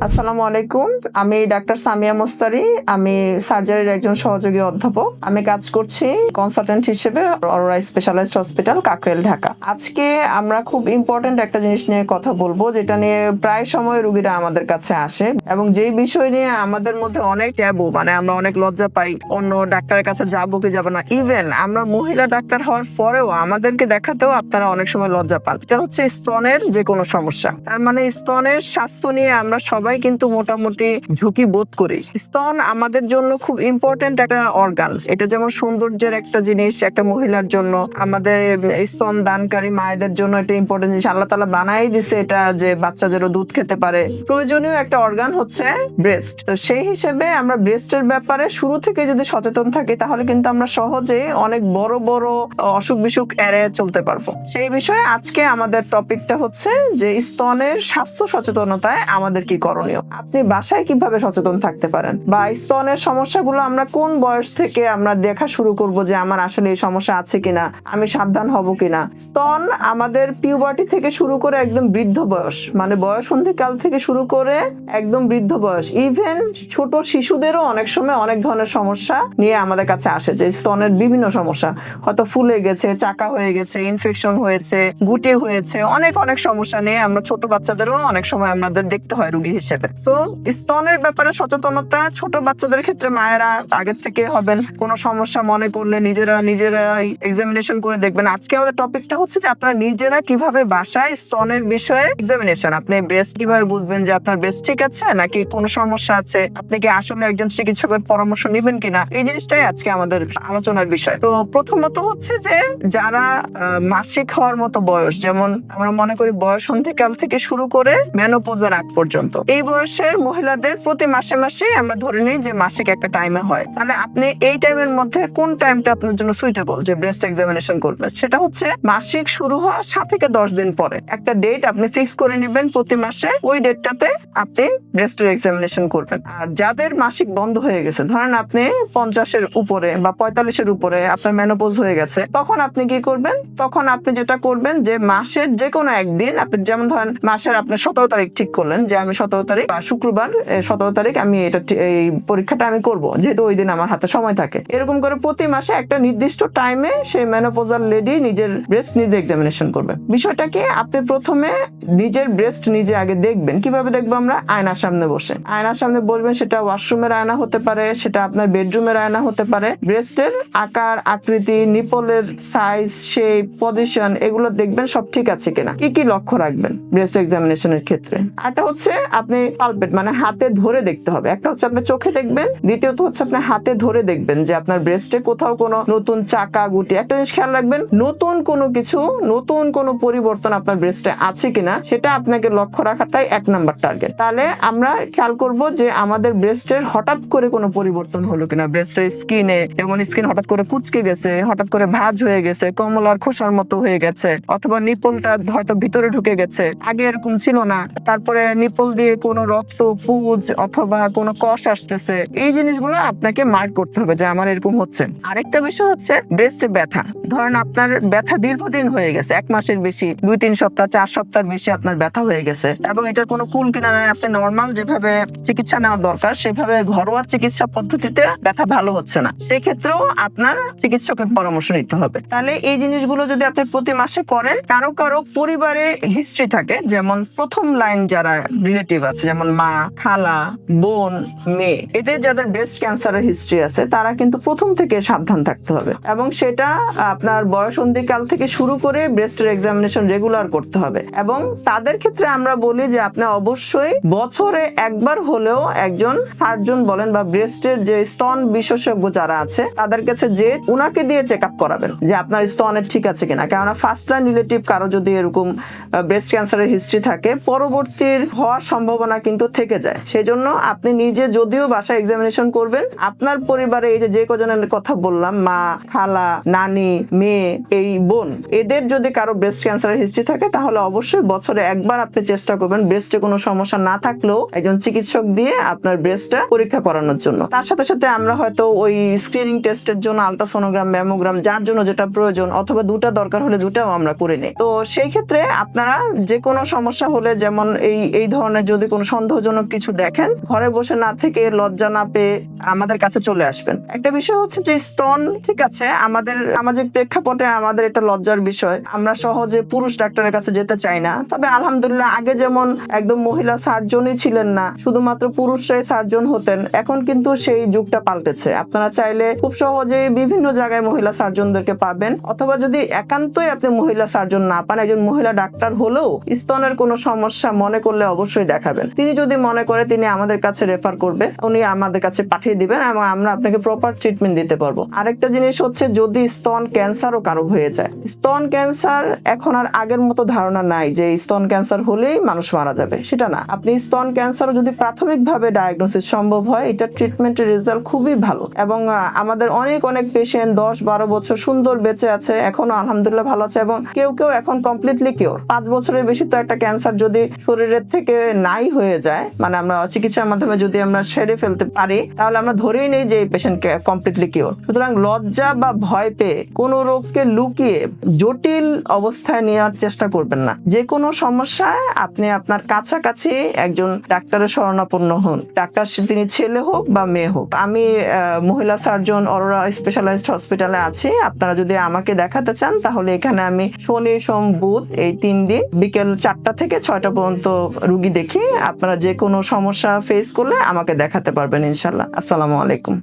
আসসালামু আলাইকুম। আমি ডাক্তার সামিয়া মোস্তারি। আমি সার্জারির একজন সহযোগী অধ্যাপক। আমি কাজ করছি কনসালটেন্ট হিসেবে অরোরা স্পেশালাইজড হসপিটাল, কাকরাইল, ঢাকা। আজকে আমরা খুব ইম্পর্টেন্ট একটা জিনিস নিয়ে কথা বলবো, যেটা নিয়ে প্রায় সময় রোগীরা আমাদের কাছে আসে এবং যেই বিষয় নিয়ে আমাদের মধ্যে অনেক ট্যাবু, মানে আমরা অনেক লজ্জা পাই অন্য ডাক্তারের কাছে যাবো কি যাবো না। ইভেন আমরা মহিলা ডাক্তার হওয়ার পরেও আমাদেরকে দেখাতেও আপনারা অনেক সময় লজ্জা পান। এটা হচ্ছে স্তনের যে কোনো সমস্যা। তার মানে স্তনের স্বাস্থ্য নিয়ে আমরা সবাই কিন্তু মোটামুটি ঝুঁকি বোধ করি। স্তন আমাদের জন্য খুব ইম্পর্টেন্ট একটা অর্গান। এটা যেমন সৌন্দর্যের একটা জিনিস একটা মহিলার জন্য, আমাদের স্তন দানকারী মায়েদের জন্য এটা ইম্পর্টেন্ট জিনিস। আল্লাহ তাআলা বানাই দিছে এটা, যে বাচ্চা যেন দুধ খেতে পারে। প্রয়োজনীয় একটা অর্গান হচ্ছে ব্রেস্ট। তো সেই হিসেবে আমরা ব্রেস্টের ব্যাপারে শুরু থেকে যদি সচেতন থাকি, তাহলে কিন্তু আমরা সহজে অনেক বড় বড় অসুখ বিসুখ এড়িয়ে চলতে পারবো। সেই বিষয়ে আজকে আমাদের টপিকটা হচ্ছে যে স্তনের স্বাস্থ্য সচেতনতায় আমাদের কি করণীয়। আপনি বাসায় কিভাবে সচেতন থাকতে পারেন, বা স্তনের সমস্যাগুলো আমরা কোন বয়স থেকে আমরা দেখা শুরু করব যে আমার আসলে এই সমস্যা আছে কিনা, আমি সাবধান হব কিনা। স্তন আমাদের পিউবার্টি থেকে শুরু করে একদম বৃদ্ধ বয়স, মানে বয়ঃসন্ধিকাল থেকে শুরু করে একদম বৃদ্ধ বয়স, ইভেন ছোট শিশুদেরও অনেক সময় অনেক ধরনের সমস্যা নিয়ে আমাদের কাছে আসে। যে স্তনের বিভিন্ন সমস্যা, হয়তো ফুলে গেছে, চাকা হয়ে গেছে, ইনফেকশন হয়েছে, গুটি হয়েছে, অনেক অনেক সমস্যা নিয়ে আমরা ছোট বাচ্চাদেরও অনেক সময় আমাদের দেখতে হয় রোগী হিসেবে। তো স্তনের ব্যাপারে সচেতনতা ছোট বাচ্চাদের ক্ষেত্রে মায়েরা আগের থেকে হবেন। কোনো সমস্যা মনে করলে নিজেরা এক্সামিনেশন করে দেখবেন। আজকে আমাদের টপিকটা হচ্ছে যে আপনারা নিজেরা কিভাবে বাসায় স্তনের বিষয়ে এক্সামিনেশন, আপনি ব্রেস্ট কিভাবে বুঝবেন যে আপনার ব্রেস্ট ঠিক আছে নাকি কোনো সমস্যা আছে, আপনি কি আসলে একজন চিকিৎসকের পরামর্শ নেবেন কিনা, এই জিনিসটাই আজকে আমাদের আলোচনার বিষয়। তো প্রথমত হচ্ছে যে যারা মাসিক হওয়ার মতো বয়স, যেমন আমরা মনে করি বয়ঃসন্ধিকাল থেকে শুরু করে মেনোপজের আগ পর্যন্ত, এই বয়সের মহিলাদের প্রতি মাসে মাসে আমরা ধরে নিই যে মাসিক একটা টাইমে হয়। তাহলে আপনি এই টাইমের মধ্যে কোন টাইমটা আপনার জন্য সুইটেবল যে ব্রেস্ট এক্সামিনেশন করবেন, সেটা হচ্ছে মাসিক শুরু হওয়া 7 থেকে 10 দিন পরে একটা ডেট আপনি ফিক্স করে নেবেন প্রতি মাসে। ওই ডেটটাতে আপনি ব্রেস্টের এক্সামিনেশন করবেন। আর যাদের মাসিক বন্ধ হয়ে গেছে, ধরেন আপনি 50-এর উপরে বা 45-এর উপরে আপনার মেনোপজ হয়ে গেছে, তখন আপনি কি করবেন? তখন আপনি যেটা করবেন যে মাসের যে কোনো একদিন, আপনি যেমন ধরেন মাসের আপনি 17 তারিখ ঠিক করলেন যে আমি 17 তারিখ বা শুক্রবার 17 তারিখ আমি এই পরীক্ষাটা আমি করব, যেহেতু ওই দিন আমার হাতে সময় থাকে। এরকম করে প্রতি মাসে একটা নির্দিষ্ট টাইমে সেই মেনোপজাল লেডি নিজের ব্রেস্ট নিজে এক্সামিনেশন করবে। বিষয়টা কি, আপনি প্রথমে নিজের ব্রেস্ট নিজে আগে দেখবেন। কিভাবে দেখবো আমরা? আয়নার সামনে বসে। আয়নার সামনে বসবেন, সেটা ওয়াশরুমের আয়না হতে পারে, সেটা আপনার বেডরুমের আয়না হতে পারে। ব্রেস্টের আকার আকৃতি, নিপলের সাইজ, শেপ, পজিশন, এগুলো দেখবেন সব ঠিক আছে কিনা। কি কি লক্ষ্য রাখবেন ব্রেস্ট এক্সামিনেশনের ক্ষেত্রে? আরটা হচ্ছে আপনি পালপেট, মানে হাতে ধরে দেখতে হবে। একটা হচ্ছে আপনি চোখে দেখবেন, দ্বিতীয়ত হচ্ছে আপনি হাতে ধরে দেখবেন যে আপনার ব্রেস্টে কোথাও কোনো নতুন চাকা, গুটি। একটা জিনিস খেয়াল রাখবেন, নতুন কোনো পরিবর্তন আপনার ব্রেস্টে আছে কিনা, সেটা আপনাকে লক্ষ্য রাখাটাই 1 নাম্বার টার্গেট। তাহলে আমরা খেয়াল করব যে আমাদের ব্রেস্টের হঠাৎ করে কোনো পরিবর্তন হলো কিনা। ব্রেস্টের স্কিনে, যেমন স্কিন হঠাৎ করে কুঁচকে গেছে, হঠাৎ করে ভাঁজ হয়ে গেছে, কমলার খোসার মতো হয়ে গেছে, অথবা নিপলটা হয়তো ভিতরে ঢুকে গেছে, আগে এরকম ছিল না। তারপরে নিপল দিয়ে কোনো রক্ত, পুঁজ অথবা কোনো কষ আসতেছে, এই জিনিসগুলো আপনাকে মার্ক করতে হবে যে আমার এরকম হচ্ছে। আরেকটা বিষয় হচ্ছে ব্রেস্টে ব্যথা। ধরেন আপনার ব্যথা দীর্ঘদিন হয়ে গেছে, 1 মাসের বেশি, 2-3 সপ্তাহ, 4 সপ্তাহের বেশি আপনার ব্যথা হয়ে গেছে এবং এটার কোনো কুল কিনারা আপনি নর্মাল যেভাবে চিকিৎসা নেওয়া দরকার সেভাবে ঘরোয়া চিকিৎসা পদ্ধতিতে ব্যথা ভালো হচ্ছে না, সেই ক্ষেত্রেও আপনার চিকিৎসকের পরামর্শ নিতে হবে। তাহলে এই জিনিসগুলো যদি আপনি প্রতি মাসে করেন, কারো কারো পরিবারে হিস্ট্রি থাকে, যেমন প্রথম লাইন যারা রিলেটিভ আছে, যেমন মা, খালা, বোন, মেয়ে, এদের যাদের ব্রেস্ট ক্যান্সারের হিস্ট্রি আছে, তারা কিন্তু প্রথম থেকে সাবধান থাকতে হবে এবং সেটা আপনার বয়ঃসন্ধিকাল থেকে শুরু করে ব্রেস্টের এক্সামিনেশন রেগুলার করতে হবে। এবং তাদের ক্ষেত্রে আমরা বলি যে আপনি অবশ্যই বছরে একবার হলেও একজন সার্জন বলেন বা ব্রেস্টের যে স্তন বিশেষজ্ঞ যারা আছে তাদের কাছে যে উনাকে দিয়ে চেক আপ করাবেন যে আপনার স্তনের ঠিক আছে কিনা। কেননা ফার্স্ট লাইন রিলেটিভ কারো যদি এরকম ব্রেস্ট ক্যান্সারের হিস্ট্রি থাকে, পরবর্তীর হওয়ার সম্ভাবনা কিন্তু থেকে যায়। সেই জন্য আপনি নিজে যদিও বাসায় এক্সামিনেশন করবেন, আপনার পরিবারে এই যে কজনের কথা বললাম, মা, খালা, নানি, মেয়ে, এই বোন, এদের যদি কারো ব্রেস্ট ক্যান্সারের হিস্ট্রি থাকে, তাহলে অবশ্যই বছরে একবার আপনি চেষ্টা করবেন ব্রেস্টে কোনো সমস্যা না থাকলেও একজন চিকিৎসক দিয়ে আপনার ব্রেস্টটা পরীক্ষা করানোর জন্য। তার সাথে সাথে আমরা হয়তো ওই স্ক্রিনিং টেস্টের জন্য আলট্রাসোনোগ্রাম, ম্যামোগ্রাম, যার জন্য যেটা প্রয়োজন, অথবা দুটা দরকার হলে দুটাও আমরা করে নিই। তো সেই ক্ষেত্রে আপনারা যে কোনো সমস্যা হলে, যেমন এই ধরনের যদি কোনো সন্দেহজনক কিছু দেখেন, ঘরে বসে না থেকে লজ্জা না পেয়ে আমাদের কাছে চলে আসবেন। একটা বিষয় হচ্ছে যে স্তন, ঠিক আছে, আমাদের সামাজিক প্রেক্ষাপটে আমাদের এটা লজ্জার বিষয়, আমরা সহজে পুরুষ ডাক্তারের কাছে যেতে চাই না। তবে আলহামদুলিল্লাহ আগে যেমন একদম মহিলা সার্জনই ছিলেন না, শুধুমাত্র পুরুষরাই সার্জন হতেন, এখন কিন্তু সেই যুগটা পাল্টেছে। আপনারা চাইলে খুব সহজে বিভিন্ন জায়গায় মহিলা সার্জনদেরকে পাবেন, অথবা যদি একান্তই আপনি মহিলা সার্জন না পান, একজন মহিলা ডাক্তার হলেও স্তনের কোনো সমস্যা মনে করলে অবশ্যই দেখাবেন। তিনি যদি মনে করে তিনি আমাদের কাছে রেফার করবে, উনি আমাদের কাছে পাঠিয়ে দিবেন এবং আমরা আপনাকে প্রপার ট্রিটমেন্ট দিতে পারবো। আরেকটা জিনিস হচ্ছে যদি স্তন ক্যান্সারও কারো হয়ে যায়, স্তন ক্যান্সার এখন আর আগের মতো ধারণা নাই যে স্তন ক্যান্সার হলেই মানুষ মারা যাবে, সেটা না। আপনি স্তন ক্যান্সারও যদি প্রাথমিকভাবে ডায়াগনোসিস সম্ভব হয়, এটা ট্রিটমেন্টের রেজাল্ট খুবই ভালো এবং আমাদের অনেক অনেক পেশেন্ট 10-12 বছর সুন্দর বেঁচে আছে, এখনো আলহামদুলিল্লাহ ভালো আছে এবং কেউ কেউ এখন কমপ্লিটলি কিওর। 5 বছরের বেশি তো একটা ক্যান্সার যদি শরীরের থেকে নাই হয়ে যায়, মানে আমরা চিকিৎসার মাধ্যমে যদি আমরা সেরে ফেলতে পারি, তাহলে আমরা ধরেই নেই যে এই পেশেন্ট কমপ্লিটলি কিওর। সুতরাং লজ্জা বা ভয় পেয়ে কোনো রোগকে লুকিয়ে জটিল অবস্থায় নেওয়ার চেষ্টা করবেন না। যে কোনো সমস্যায় আপনি আপনার কাছাকাছি একজন ডাক্তারের শরণাপন্ন হন, ডাক্তার তিনি ছেলে হোক বা মেয়ে হোক। আমি মহিলা সার্জন অরোরা স্পেশালাইজড হসপিটালে আছি। আপনারা যদি আমাকে দেখাতে চান তাহলে এখানে আমি শনি সোম বুধ এই 3 দিন বিকেল 4টা থেকে 6টা পর্যন্ত রুগী দেখি। আপনারা যে কোনো সমস্যা ফেস করলে আমাকে দেখাতে পারবেন ইনশাল্লাহ। আসসালামু আলাইকুম।